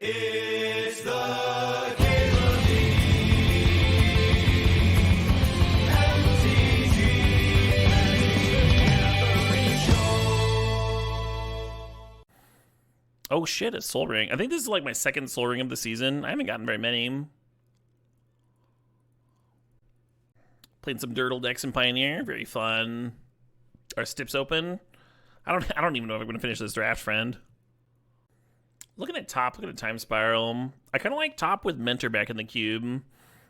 It's the Cable Oh shit, a Soul Ring. I think this is like my second Soul Ring of the season. I haven't gotten very many. Played some Dirtle decks in Pioneer, very fun. Our Stips open. I don't even know if I'm gonna finish this draft, friend. Looking at top, looking at Time Spiral. I kinda like top with Mentor back in the cube.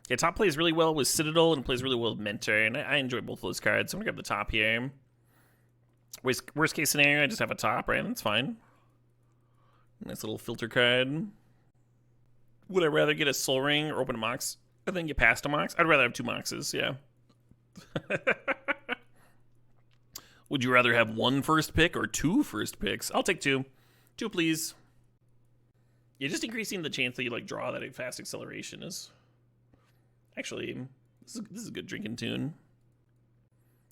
Yeah, top plays really well with Citadel and plays really well with Mentor, and I enjoy both of those cards, so I'm gonna grab the top here. Worst case scenario, I just have a top, right? That's fine. Nice little filter card. Would I rather get a Soul Ring or open a Mox and then get past a Mox? I'd rather have 2 Moxes, yeah. Would you rather have 1 first pick or 2 first picks? I'll take 2. 2, please. Yeah, just increasing the chance that you like draw that fast acceleration is actually this is a good drinking tune.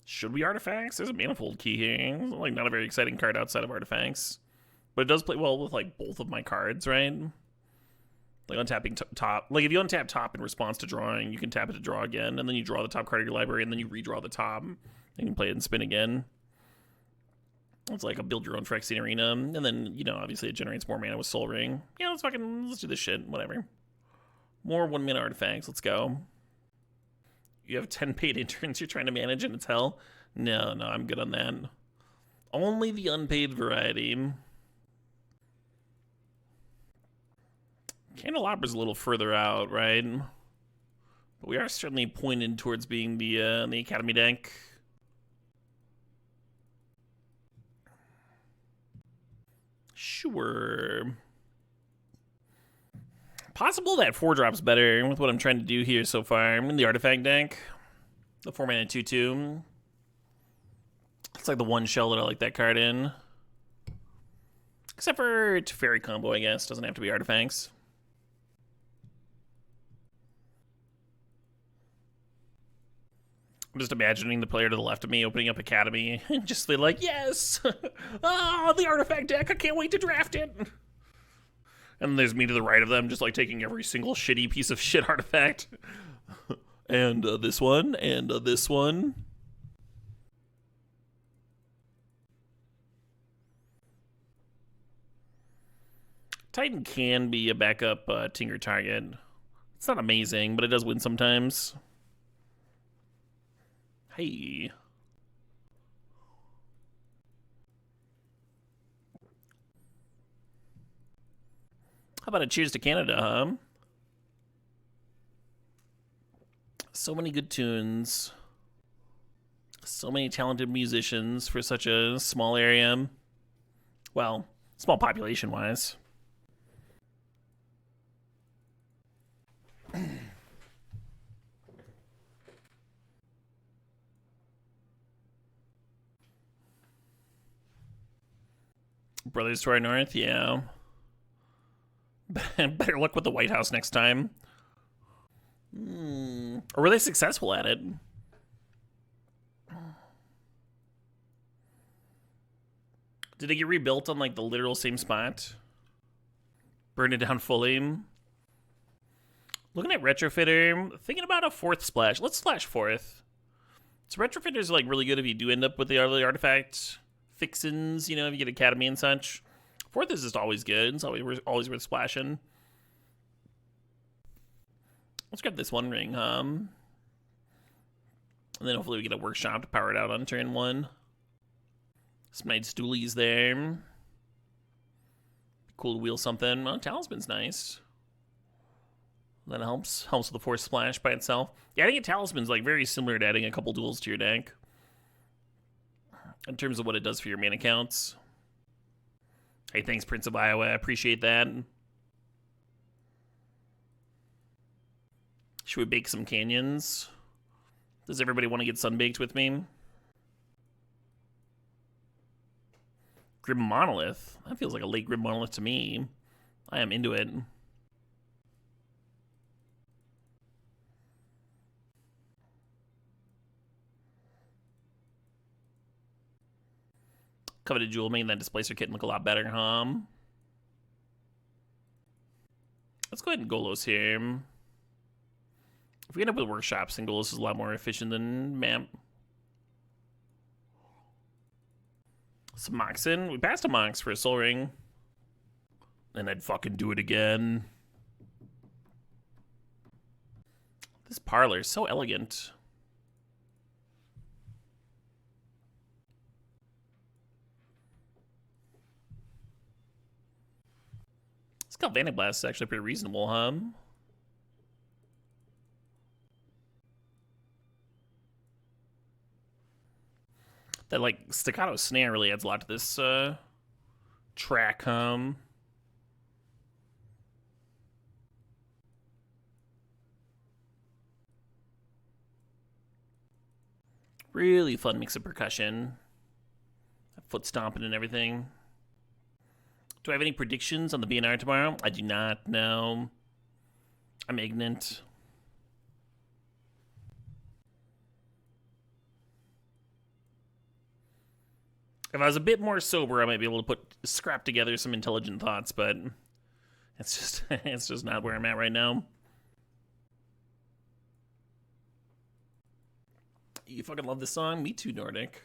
Should we Artifacts? There's a Manifold Key here. Like not a very exciting card outside of Artifacts. But it does play well with, like, both of my cards, right? Like, untapping top. Like, if you untap top in response to drawing, you can tap it to draw again, and then you draw the top card of your library, and then you redraw the top. And you can play it and spin again. It's like a build your own Phyrexian Arena. And then, you know, obviously it generates more mana with Soul Ring. Yeah, let's do this shit. Whatever. More 1-mana artifacts. Let's go. You have 10 paid interns you're trying to manage, and it's hell? No, I'm good on that. Only the unpaid variety. Candelabra's a little further out, right? But we are certainly pointed towards being the Academy deck. Sure. Possible that 4-drop's better with what I'm trying to do here so far. I'm in the Artifact deck. The 4-mana 2/2. It's like the one shell that I like that card in. Except for Teferi combo, I guess. Doesn't have to be Artifacts. I'm just imagining the player to the left of me opening up Academy and just be like, yes! Ah, the Artifact deck, I can't wait to draft it! And there's me to the right of them just like taking every single shitty piece of shit artifact. And this one, and this one. Titan can be a backup Tinker target. It's not amazing, but it does win sometimes. Hey. How about a cheers to Canada, huh? So many good tunes. So many talented musicians for such a small area. Well, small population-wise. Brothers to our north, yeah. Better luck with the White House next time. Or were they successful at it? Did it get rebuilt on like the literal same spot? Burn it down fully? Looking at Retrofitter, thinking about a 4th splash. Let's splash 4th. So Retrofitter's like really good if you do end up with the early artifact fixins, you know, if you get Academy and such. 4th is just always good. It's always worth splashing. Let's grab this 1 ring, and then hopefully we get a workshop to power it out on turn 1. Some nice stoolies there. Cool to wheel something. Oh, Talisman's nice. That helps. Helps with the 4th splash by itself. Yeah, adding a Talisman's like very similar to adding a couple duels to your deck. In terms of what it does for your mana counts. Hey, thanks, Prince of Iowa. I appreciate that. Should we bake some canyons? Does everybody want to get sunbaked with me? Grim Monolith. That feels like a late Grim Monolith to me. I am into it. Coveted Jewel making that Displacer kit look a lot better, huh? Let's go ahead and Golos here. If we end up with workshops, then Golos is a lot more efficient than Mamp. Some Moxen. We passed a Mox for a Soul Ring. And I'd fucking do it again. This parlor is so elegant. This Galvanic Blast is actually pretty reasonable, huh? That, like, staccato snare really adds a lot to this track, Really fun mix of percussion. Foot stomping and everything. Do I have any predictions on the BNR tomorrow? I do not know. I'm ignorant. If I was a bit more sober, I might be able to scrap together some intelligent thoughts, but it's just not where I'm at right now. You fucking love this song? Me too, Nordic.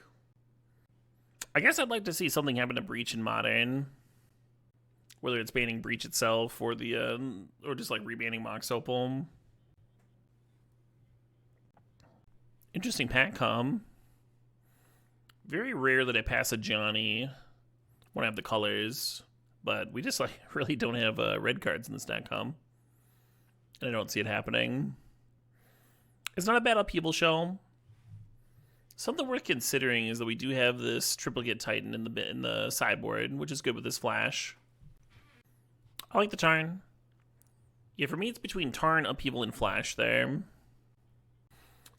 I guess I'd like to see something happen to Breach in Modern. Whether it's banning Breach itself or or just like rebanning Mox Opal. Interesting pack com. Very rare that I pass a Johnny when I have the colors, but we just like really don't have red cards in this deck com. And I don't see it happening. It's not a bad upheaval show. Something worth considering is that we do have this triplicate Titan in the sideboard, which is good with this flash. I like the Tarn. Yeah, for me it's between Tarn, Upheaval, and Flash there.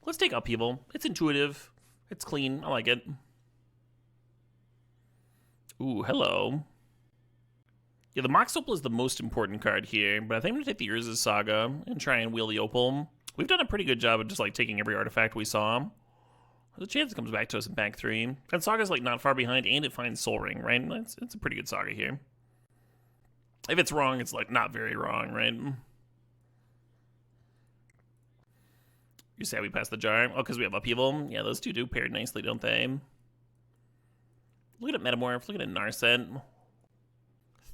Let's take Upheaval. It's intuitive. It's clean. I like it. Ooh, hello. Yeah, the Mox Opal is the most important card here, but I think I'm going to take the Urza's Saga and try and wheel the Opal. We've done a pretty good job of just like taking every artifact we saw. There's a chance it comes back to us in pack 3. And Saga's like not far behind, and it finds Soul Ring, right? It's a pretty good Saga here. If it's wrong, it's like not very wrong, right? You say we passed the jar? Oh, because we have Upheaval? Yeah, those two do pair nicely, don't they? Look at Metamorph, look at Narset. I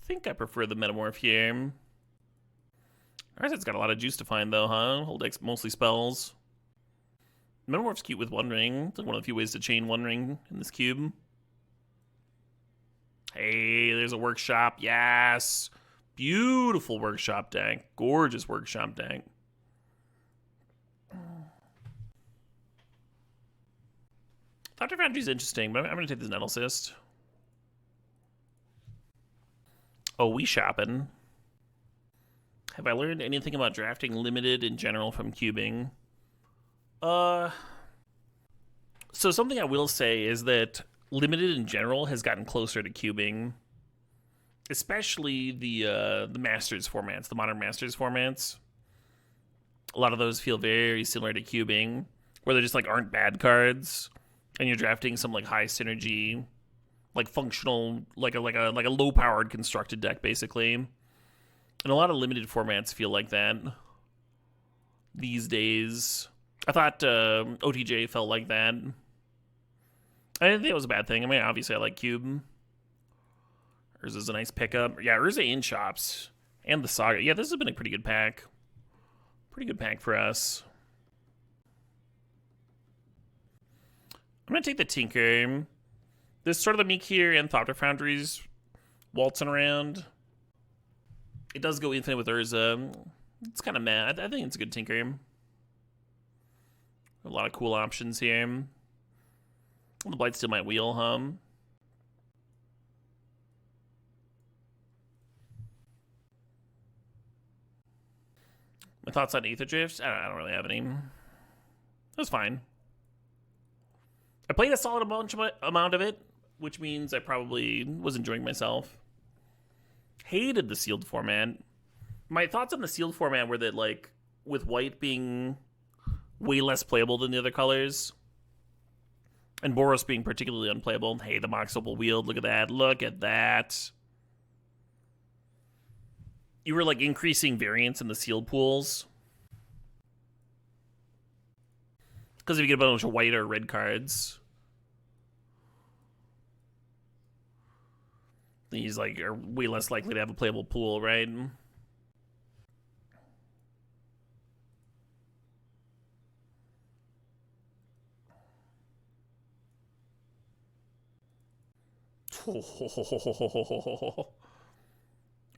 think I prefer the Metamorph here. Narset's got a lot of juice to find though, huh? Whole deck's mostly spells. Metamorph's cute with One Ring. It's like one of the few ways to chain One Ring in this cube. Hey, there's a Workshop. Yes! Beautiful Workshop deck. Gorgeous Workshop deck. Thought Foundry's interesting, but I'm going to take this Nettle Cyst. Oh, we shopping. Have I learned anything about drafting limited in general from cubing? So something I will say is that limited in general has gotten closer to cubing, especially the Masters formats, the modern Masters formats. A lot of those feel very similar to cubing, where they just like aren't bad cards, and you're drafting some like high synergy, like functional, like a low powered constructed deck basically. And a lot of limited formats feel like that these days. I thought OTJ felt like that. I didn't think it was a bad thing. I mean, obviously I like Cube. Urza's a nice pickup. Yeah, Urza in shops. And the Saga. Yeah, this has been a pretty good pack. Pretty good pack for us. I'm going to take the Tinker. This sort of the Meek here and Thopter Foundry's waltzing around. It does go infinite with Urza. It's kind of mad. I think it's a good Tinker. A lot of cool options here. The Blightsteel might wheel, My thoughts on Aether Drift? I don't really have any. It was fine. I played a solid amount of it, which means I probably was enjoying myself. Hated the sealed format. My thoughts on the sealed format were that, like, with white being way less playable than the other colors, and Boros being particularly unplayable. Hey, the Mox Opal wield, look at that, look at that. You were like increasing variance in the sealed pools. Because if you get a bunch of white or red cards, these like are way less likely to have a playable pool, right? Or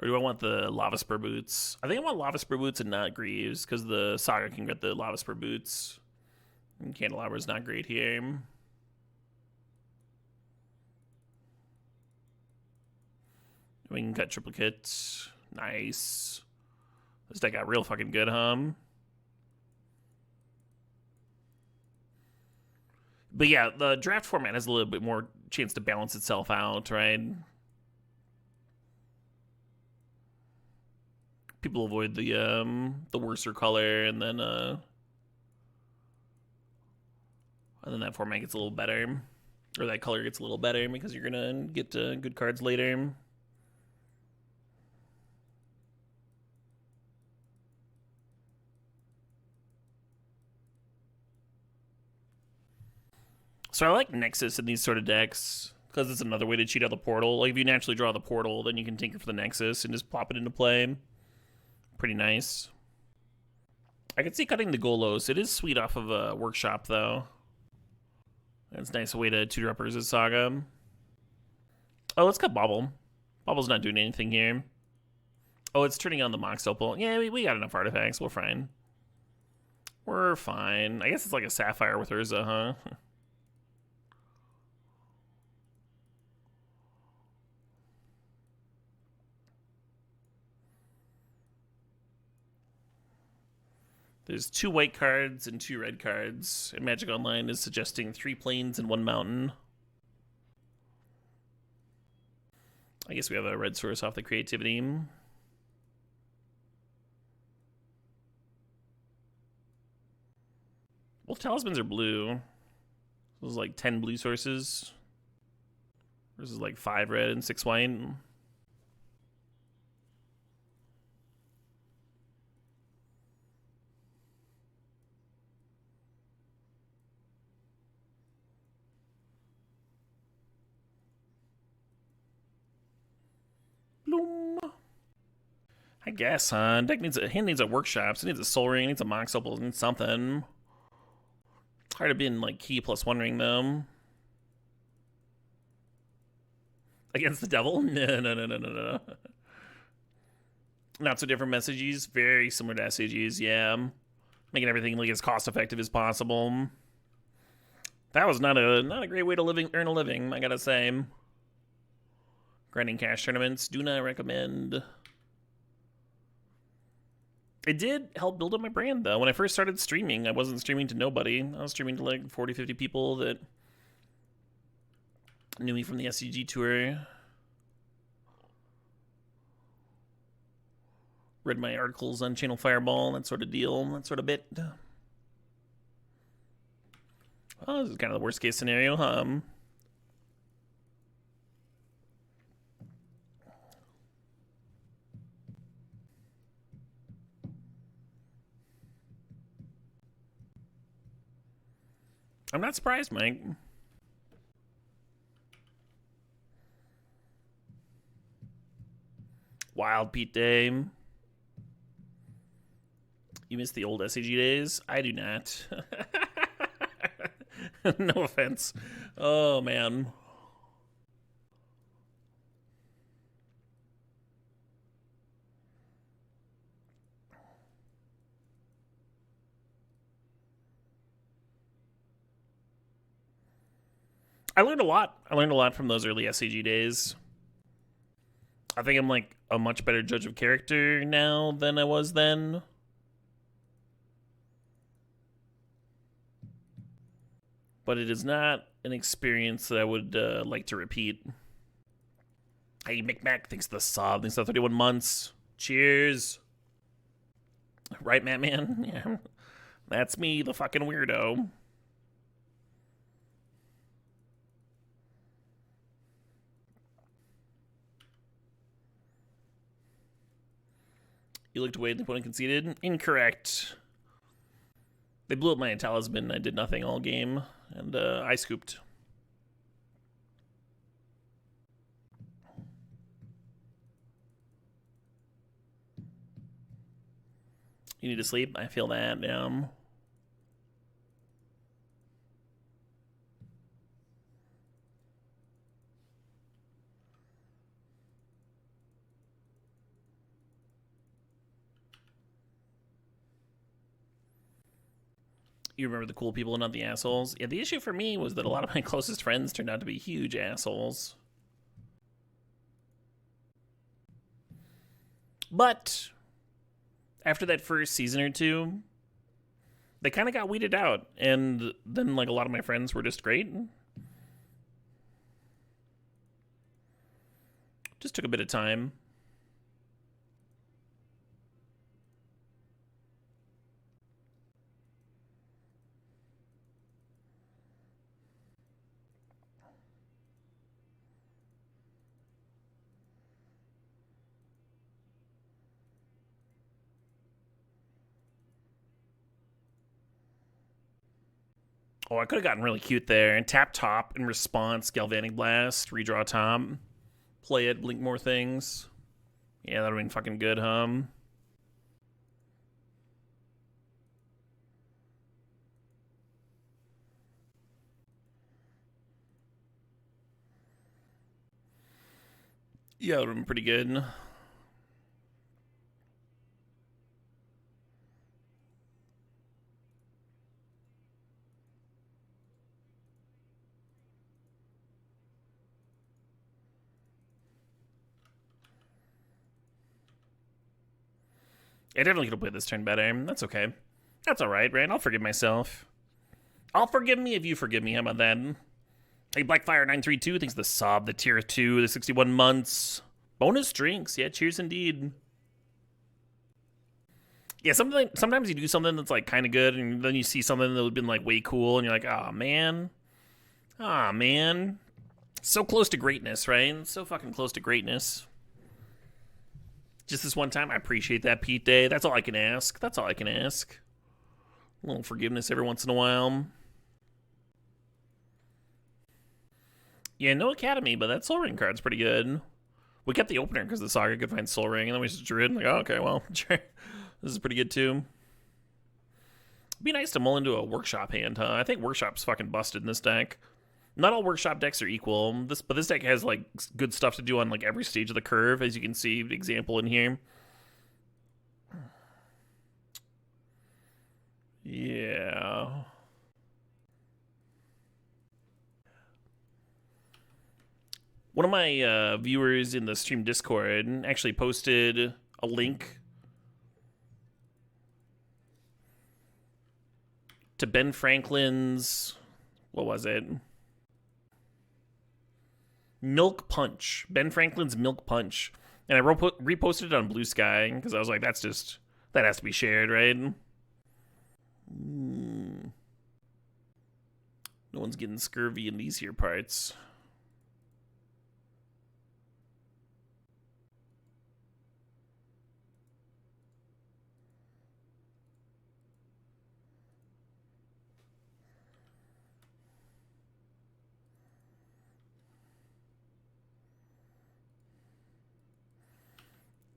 do I want the Lava Spur Boots? I think I want Lava Spur Boots and not Greaves, because the Saga can get the Lava Spur Boots. And Candelabra's not great here. We can cut triplicate. Nice. This deck got real fucking good, huh? But yeah, the draft format has a little bit more chance to balance itself out, right? People avoid the worser color, and then that format gets a little better, or that color gets a little better because you're gonna get good cards later. So I like Nexus in these sort of decks because it's another way to cheat out the portal. Like if you naturally draw the portal, then you can tinker for the Nexus and just plop it into play. Pretty nice. I could see cutting the Golos. It is sweet off of a workshop though. That's a nice way to tutor up Urza's Saga. Oh, let's cut Bobble. Bobble's not doing anything here. Oh, it's turning on the Mox Opal. Yeah, we got enough artifacts. We're fine. We're fine. I guess it's like a Sapphire with Urza, huh? There's 2 white cards and 2 red cards, and Magic Online is suggesting 3 plains and 1 mountain. I guess we have a red source off the creativity. Both talismans are blue. This is like 10 blue sources. Versus like 5 red and 6 white. Bloom. I guess, huh? Deck needs hand needs a workshops. It needs a soul ring. It needs a Mox Opal. It needs something. Hard to be in like key +1 ring though. Against the devil? No. Not so different messages. Very similar to SAGs, yeah. Making everything like as cost effective as possible. That was not a great way to earn a living, I gotta say. Grinding cash tournaments, do not recommend. It did help build up my brand though. When I first started streaming, I wasn't streaming to nobody. I was streaming to like 40, 50 people that knew me from the SCG tour. Read my articles on Channel Fireball, that sort of deal, that sort of bit. Oh, this is kind of the worst case scenario, huh? I'm not surprised, Mike. Wild Pete Day. You miss the old SCG days? I do not. No offense. Oh, man. I learned a lot. I learned a lot from those early SCG days. I think I'm like a much better judge of character now than I was then. But it is not an experience that I would like to repeat. Hey, McMac, thanks for the sub. Thanks for the 31 months. Cheers. Right, Matt Man? Yeah. That's me, the fucking weirdo. You looked away and the opponent conceded. Incorrect. They blew up my talisman. I did nothing all game, and I scooped. You need to sleep? I feel that, yeah. You remember the cool people and not the assholes? Yeah, the issue for me was that a lot of my closest friends turned out to be huge assholes. But after that first season or two, they kind of got weeded out. And then, like, a lot of my friends were just great. Just took a bit of time. Oh, I could have gotten really cute there. And tap top in response, Galvanic Blast, redraw top, play it, blink more things. Yeah, that would have been fucking good, huh? Yeah, that would have been pretty good. I definitely could have played this turn better. That's okay. That's alright, right? I'll forgive myself. I'll forgive me if you forgive me. How about that? Hey, Blackfire932 thanks the sub, the tier 2, the 61 months. Bonus drinks. Yeah, cheers indeed. Yeah, sometimes you do something that's like kind of good, and then you see something that would have been like way cool, and you're like, oh man. Oh man. So close to greatness, right? So fucking close to greatness. Just this one time, I appreciate that, Pete Day. That's all I can ask. That's all I can ask. A little forgiveness every once in a while. Yeah, no Academy, but that Soul Ring card's pretty good. We kept the opener because the Saga could find Soul Ring, and then we just drew it. And like, oh, okay, well, sure. This is pretty good, too. It'd be nice to mull into a Workshop hand, huh? I think Workshop's fucking busted in this deck. Not all Workshop decks are equal, but this deck has, like, good stuff to do on, like, every stage of the curve, as you can see, example in here. Yeah. One of my viewers in the stream Discord actually posted a link to Ben Franklin's, what was it? Milk Punch. Ben Franklin's Milk Punch. And I reposted it on Blue Sky because I was like, that has to be shared, right? No one's getting scurvy in these here parts.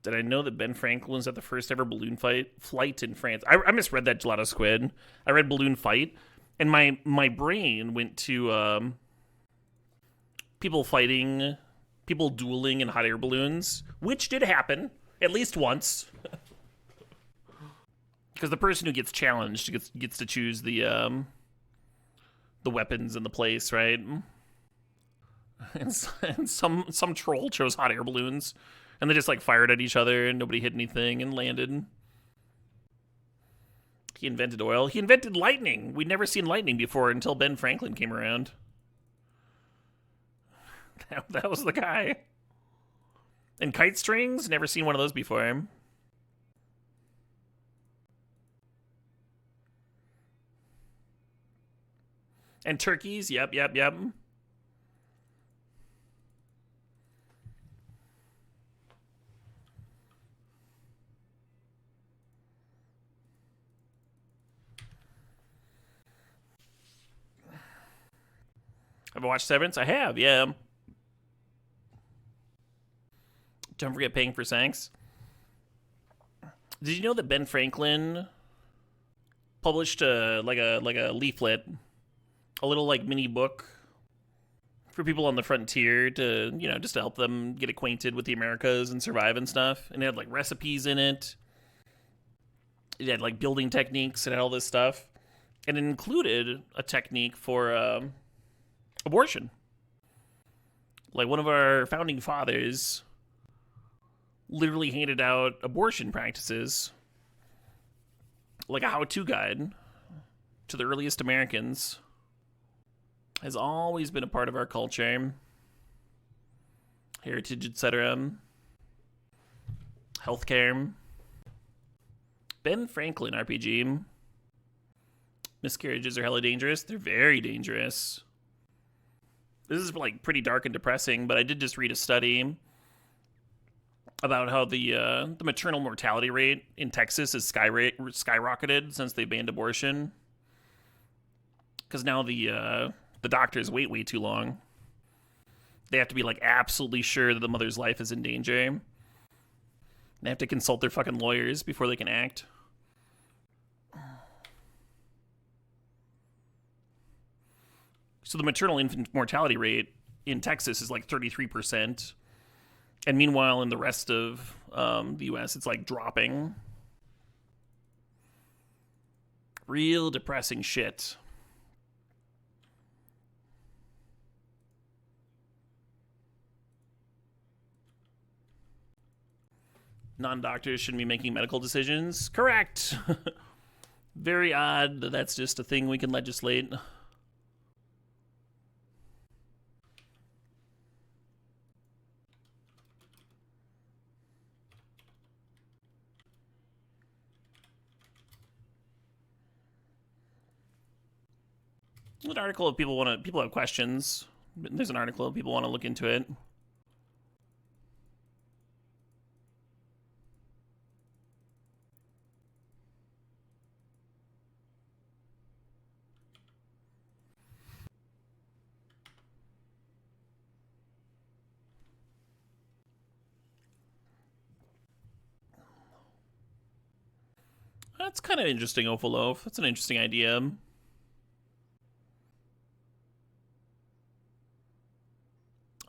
Did I know that Ben Franklin was at the first ever balloon flight in France? I misread that Gelato Squid. I read balloon fight, and my brain went to people dueling in hot air balloons, which did happen at least once. Because the person who gets challenged gets to choose the weapons in the place, right? And some troll chose hot air balloons. And they just, like, fired at each other, and nobody hit anything and landed. He invented oil. He invented lightning. We'd never seen lightning before until Ben Franklin came around. That was the guy. And kite strings? Never seen one of those before. And turkeys? Yep. Have I watched Severance? I have, yeah. Don't forget paying for Sanks. Did you know that Ben Franklin published a leaflet, a little like mini book for people on the frontier to, just to help them get acquainted with the Americas and survive and stuff. And it had like recipes in it. It had like building techniques and all this stuff. And it included a technique for abortion. Like one of our founding fathers literally handed out abortion practices, like a how-to guide to the earliest Americans. Has always been a part of our culture, heritage, etc. Healthcare. Ben Franklin RPG. Miscarriages are hella dangerous. They're very dangerous. This is like pretty dark and depressing, but I did just read a study about how the maternal mortality rate in Texas is skyrocketed since they banned abortion. Because now the doctors wait way too long. They have to be like absolutely sure that the mother's life is in danger. They have to consult their fucking lawyers before they can act. So the maternal infant mortality rate in Texas is like 33%. And meanwhile, in the rest of the U.S., it's like dropping. Real depressing shit. Non-doctors shouldn't be making medical decisions. Correct. Very odd that that's just a thing we can legislate. An article if people have questions. There's an article if people want to look into it. That's kind of interesting, Opalof. That's an interesting idea.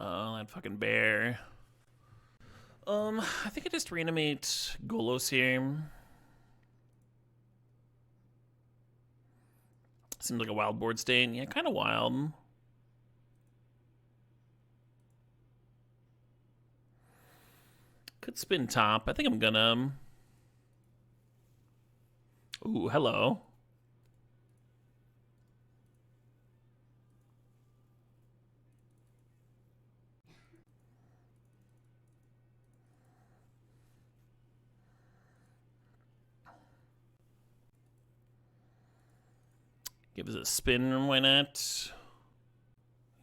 Oh, that fucking bear. I think I just reanimate Golos here. Seems like a wild board state. Yeah, kind of wild. Could spin top. I think I'm gonna. Ooh, hello. Give us a spin, why not?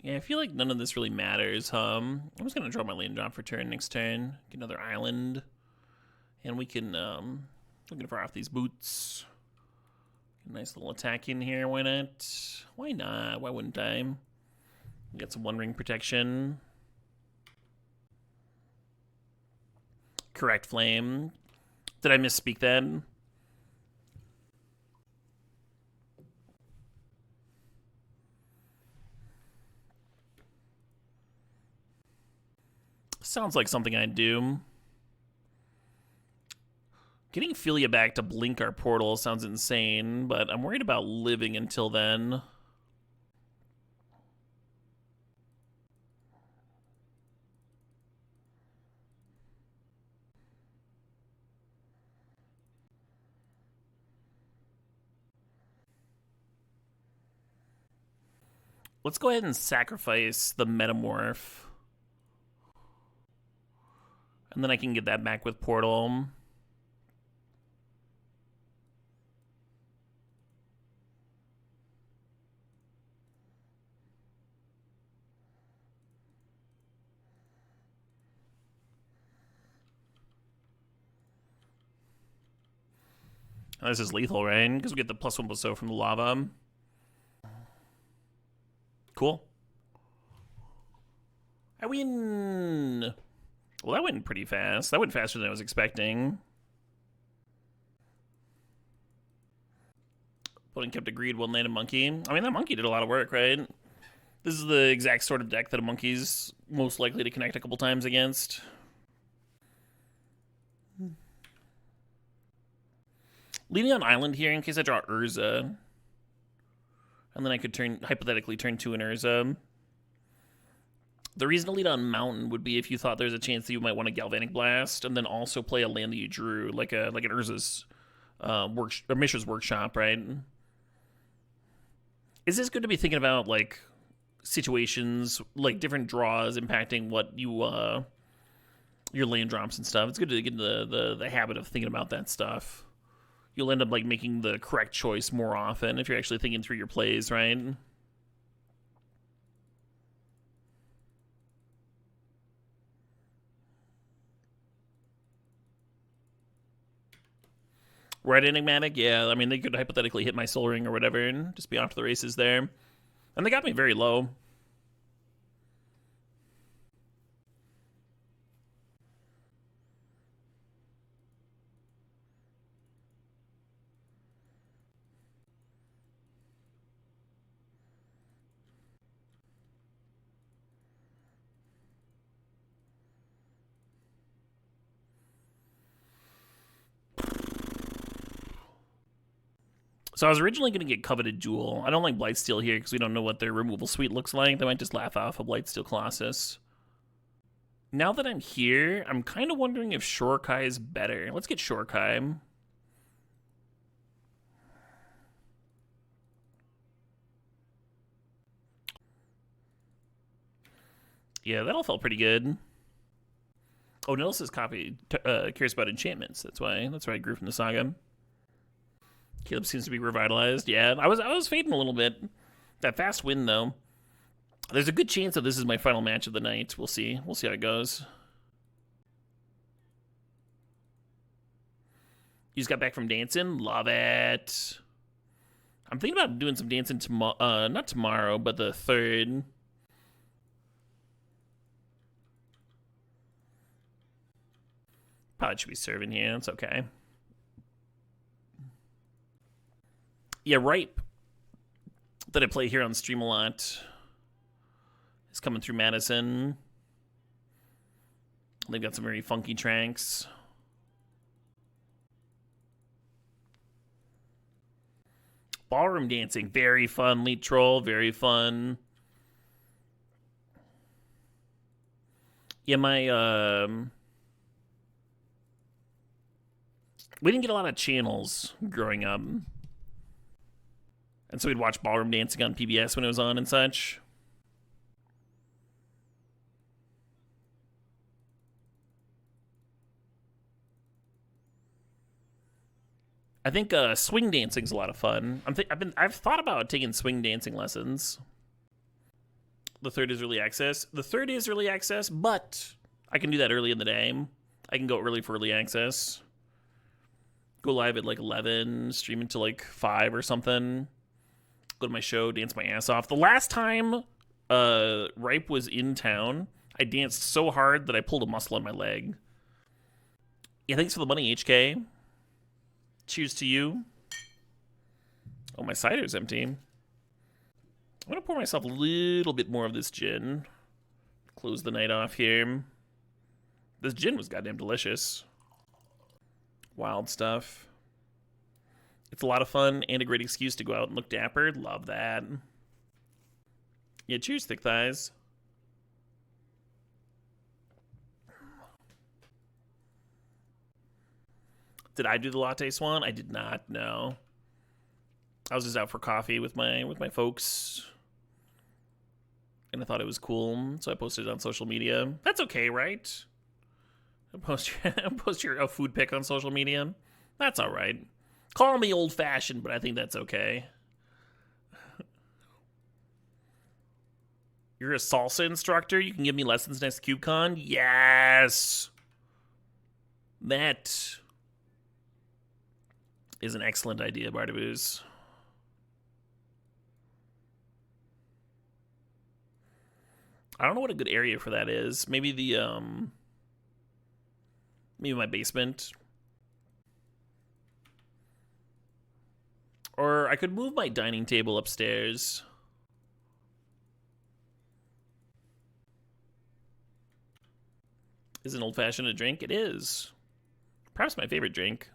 Yeah, I feel like none of this really matters. I'm just gonna draw my land drop for turn next turn. Get another island. And we can looking for off these boots. Nice little attack in here, why not? Why not? Why wouldn't I? Get some one ring protection. Correct flame. Did I misspeak then? Sounds like something I'd do. Getting Philia back to blink our portal sounds insane, but I'm worried about living until then. Let's go ahead and sacrifice the Metamorph. And then I can get that back with Portal. Oh, this is lethal, right? Because we get the +1/+0 from the lava. Cool. I win. Well, that went pretty fast. That went faster than I was expecting. Opponent kept a greed, one landed monkey. I mean, that monkey did a lot of work, right? This is the exact sort of deck that a monkey's most likely to connect a couple times against. Leading on island here in case I draw Urza. And then I could hypothetically turn 2 in Urza. The reason to lead on mountain would be if you thought there's a chance that you might want a Galvanic Blast, and then also play a land that you drew, like an Urza's Mishra's Workshop, right? Is this good to be thinking about like situations, like different draws impacting what you your land drops and stuff? It's good to get in the habit of thinking about that stuff. You'll end up like making the correct choice more often if you're actually thinking through your plays, right? Red Enigmatic, yeah. I mean, they could hypothetically hit my Soul Ring or whatever and just be off to the races there. And they got me very low. So I was originally going to get Coveted Jewel. I don't like Blightsteel here because we don't know what their removal suite looks like. They might just laugh off a Blightsteel Colossus. Now that I'm here, I'm kind of wondering if Shorekai is better. Let's get Shorekai. Yeah, that all felt pretty good. Oh, Nillis's copy cares about enchantments. That's why I grew from the saga. Caleb seems to be revitalized. Yeah, I was fading a little bit. That fast win, though. There's a good chance that this is my final match of the night. We'll see. We'll see how it goes. You just got back from dancing? Love it. I'm thinking about doing some dancing tomorrow. Not tomorrow, but the 3rd. Probably should be serving here. It's okay. Yeah, Ripe, that I play here on stream a lot, is coming through Madison. They've got some very funky tranks. Ballroom dancing, very fun. Lead Troll, very fun. Yeah, we didn't get a lot of channels growing up. And so we'd watch ballroom dancing on PBS when it was on and such. I think swing dancing's a lot of fun. I've thought about taking swing dancing lessons. The 3rd is early access. The 3rd is early access, but I can do that early in the day. I can go early for early access. Go live at like 11, stream until like 5 or something. Go to my show, dance my ass off. The last time Ripe was in town, I danced so hard that I pulled a muscle on my leg. Yeah, thanks for the money, HK. Cheers to you. Oh, my cider's empty. I'm going to pour myself a little bit more of this gin. Close the night off here. This gin was goddamn delicious. Wild stuff. It's a lot of fun and a great excuse to go out and look dapper. Love that. Yeah, cheers, thick thighs. Did I do the latte swan? I did not, no. I was just out for coffee with my folks. And I thought it was cool, so I posted it on social media. That's okay, right? Post your food pic on social media. That's all right. Call me old-fashioned, but I think that's okay. You're a salsa instructor? You can give me lessons next CubeCon? Yes! That is an excellent idea, Bardaboos. I don't know what a good area for that is. Maybe maybe my basement. Or I could move my dining table upstairs. Is an old-fashioned a drink? It is. Perhaps my favorite drink.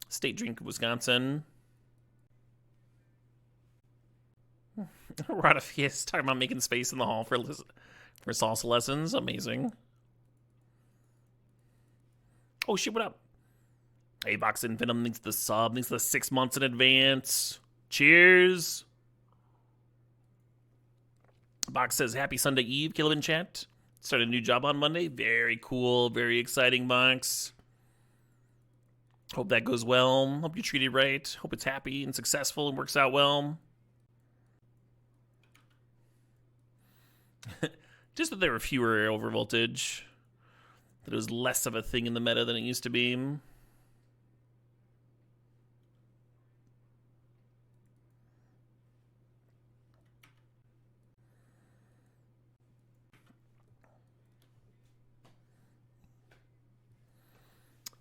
State drink of Wisconsin. Rada Fiesta talking about making space in the hall for salsa lessons. Amazing. Oh shit, what up? Hey, Box Infinum thinks the sub, thinks the 6 months in advance. Cheers. Box says, happy Sunday Eve, Caleb in chat. Started a new job on Monday. Very cool, very exciting, Box. Hope that goes well. Hope you're treated right. Hope it's happy and successful and works out well. Just that there were fewer overvoltage. That it was less of a thing in the meta than it used to be.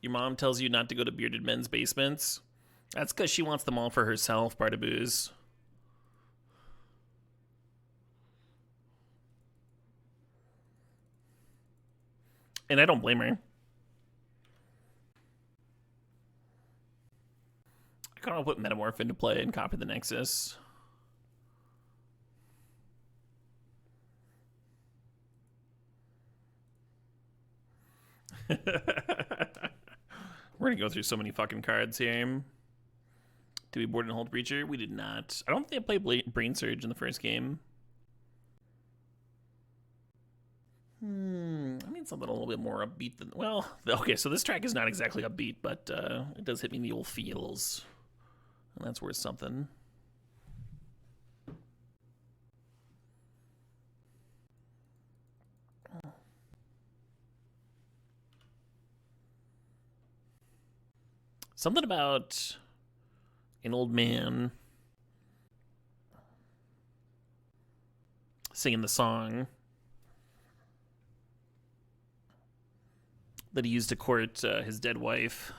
Your mom tells you not to go to bearded men's basements. That's because she wants them all for herself, Bartabooze. And I don't blame her. I kind of put Metamorph into play and copy the Nexus. We're gonna go through so many fucking cards here. Did we board and hold Breacher? We did not. I don't think I played Brain Surge in the first game. I mean, something a little bit more upbeat than... Well, okay, so this track is not exactly upbeat, but it does hit me in the old feels. And that's worth something. Something about an old man singing the song that he used to court his dead wife.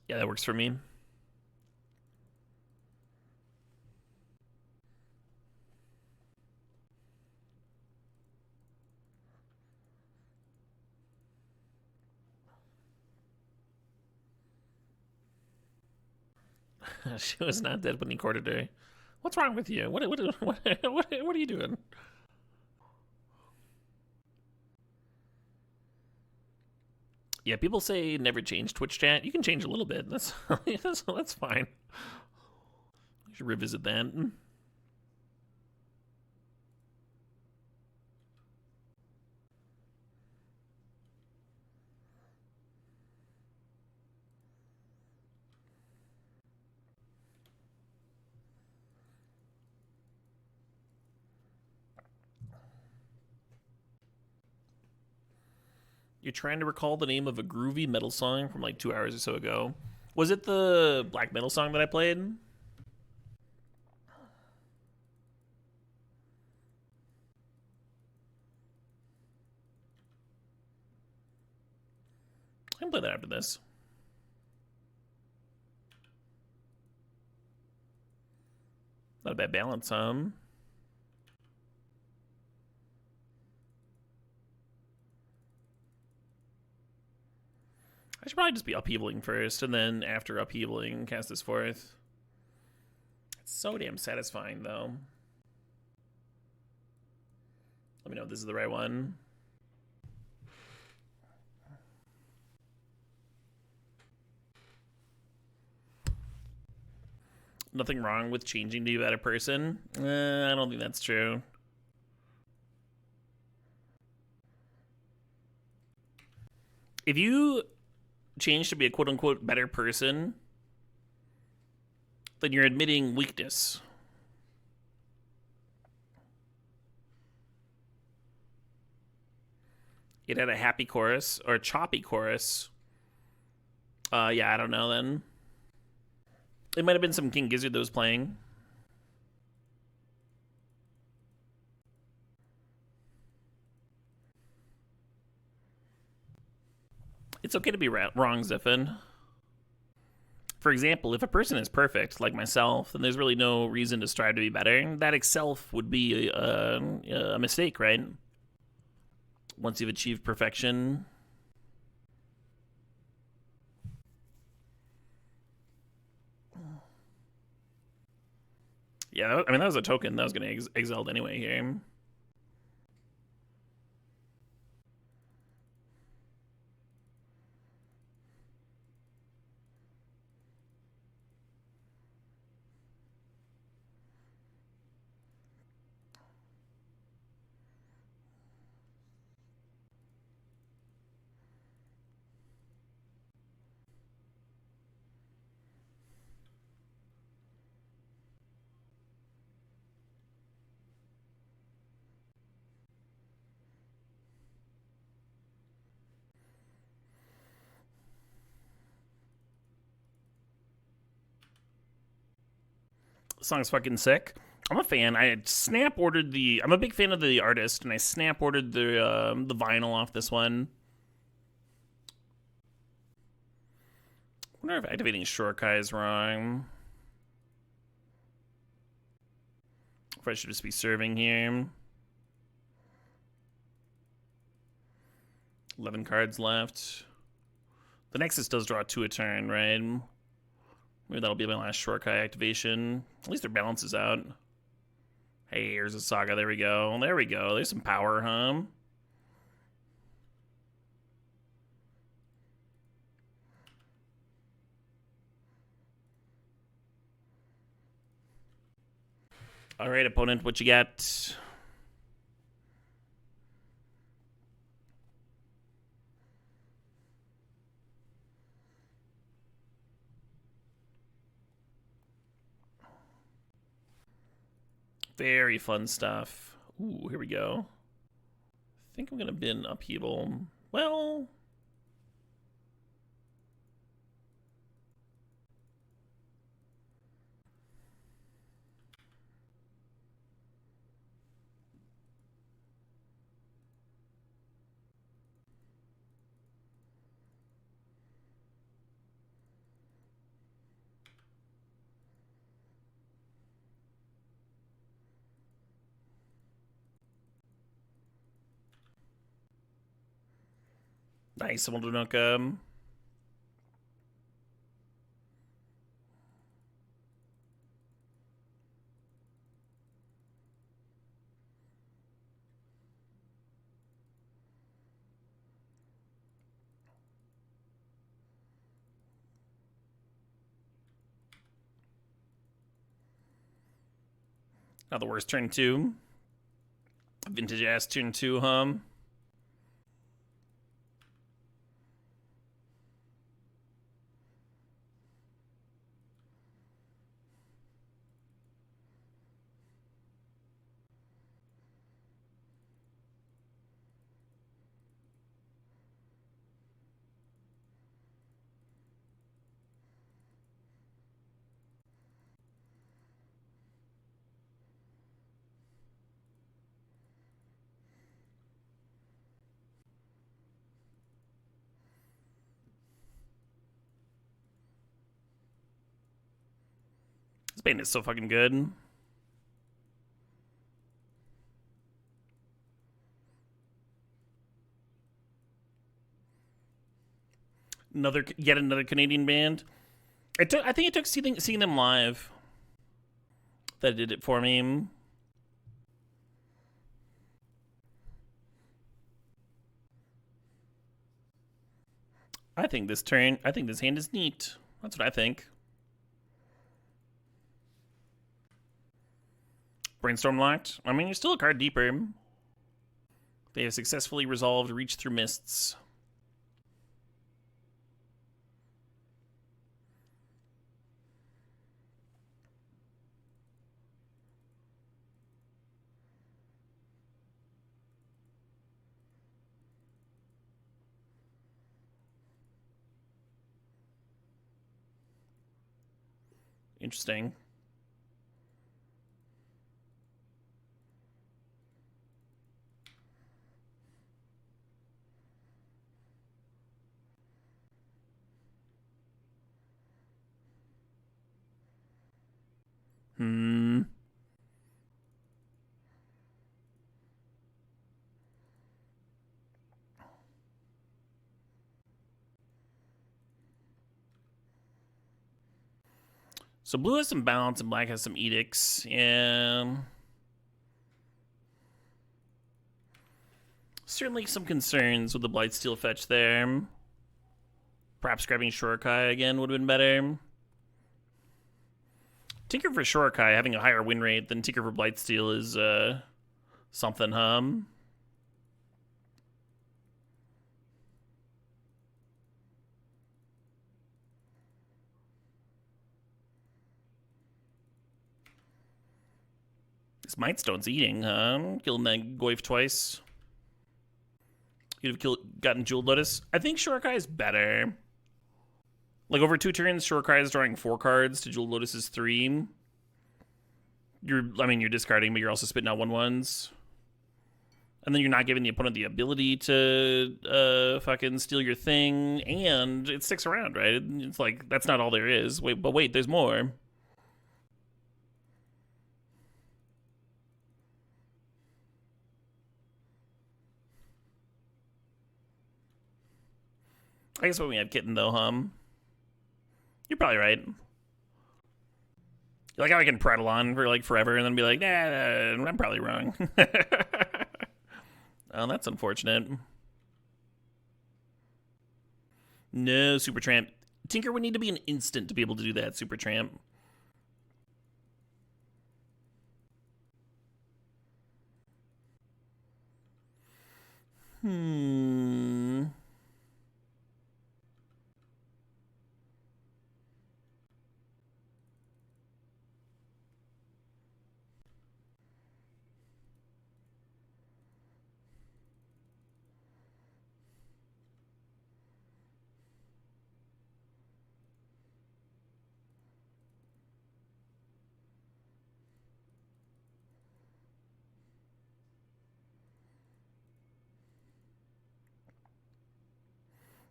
Yeah, that works for me. She was not dead when he courted her. What's wrong with you? What are you doing? Yeah, people say never change Twitch chat. You can change a little bit. That's fine. You should revisit that. You're trying to recall the name of a groovy metal song from like 2 hours or so ago. Was it the black metal song that I played? I can play that after this. Not a bad balance, I should probably just be upheavaling first, and then after upheavaling, cast this forth. It's so damn satisfying, though. Let me know if this is the right one. Nothing wrong with changing to be a better person. I don't think that's true. If you change to be a quote-unquote better person, then you're admitting weakness. It had a happy chorus or a choppy chorus. Yeah, I don't know then. It might have been some King Gizzard that was playing. It's okay to be wrong, Ziffin. For example, if a person is perfect, like myself, then there's really no reason to strive to be better. That itself would be a mistake, right? Once you've achieved perfection. Yeah, I mean, that was a token that was going to exalt anyway here. The song's fucking sick. I'm a fan. I snap ordered the. I'm a big fan of the artist, and I snap ordered the vinyl off this one. I wonder if activating Shorkai is wrong. If I should just be serving here. 11 cards left. The Nexus does draw 2 a turn, right? Maybe that'll be my last Shorkai activation. At least their balance is out. Hey, here's a Saga. There we go. There we go. There's some power, huh? All right, opponent, what you got? Very fun stuff. Ooh, here we go. I think I'm going to bin Upheaval. Well... Nice, Muldonoka. Not the worst turn 2. Vintage ass turn 2, hum. This band is so fucking good. Yet another Canadian band. I think it took seeing them live that did it for me. I think this hand is neat. That's what I think. Brainstorm locked. I mean, you're still a card deeper. They have successfully resolved Reach Through Mists. Interesting. So blue has some balance and black has some edicts, and certainly some concerns with the Blightsteel fetch there. Perhaps grabbing Shorokai again would have been better. Tinker for Shorokai having a higher win rate than Tinker for Blightsteel is something, huh? This Mightstone's eating, huh? Killing that Goyf twice. You'd have gotten Jeweled Lotus. I think Shorokai is better. Like, over 2 turns, Shorokai is drawing 4 cards to Jeweled Lotus's 3. You're discarding, but you're also spitting out 1/1s. And then you're not giving the opponent the ability to fucking steal your thing, and it sticks around, right? It's like, that's not all there is. Wait, there's more. I guess when we have Kitten, though, you're probably right. You like how I can prattle on for like forever and then be like, nah, I'm probably wrong. Oh, that's unfortunate. No, Super Tramp. Tinker would need to be an instant to be able to do that, Super Tramp.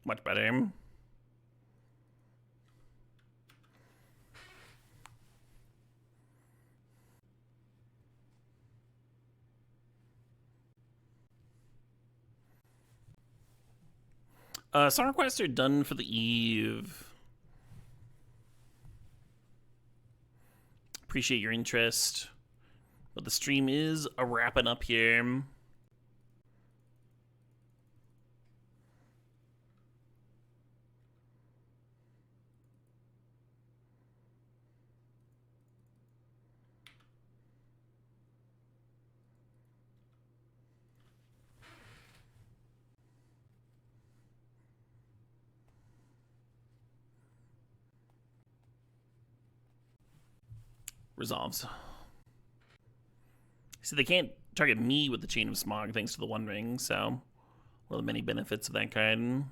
Much better. Song requests are done for the eve. Appreciate your interest. But the stream is wrapping up here. Resolves. So they can't target me with the Chain of Smog thanks to the One Ring, so one of the many benefits of that kind.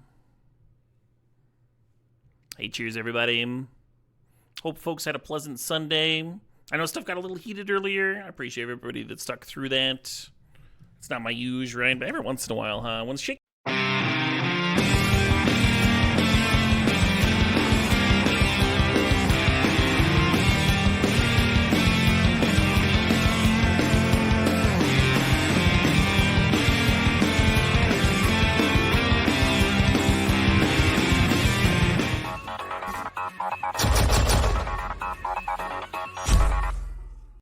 Hey, cheers, everybody. Hope folks had a pleasant Sunday. I know stuff got a little heated earlier. I appreciate everybody that stuck through that. It's not my usual, right? But every once in a while, huh? When shit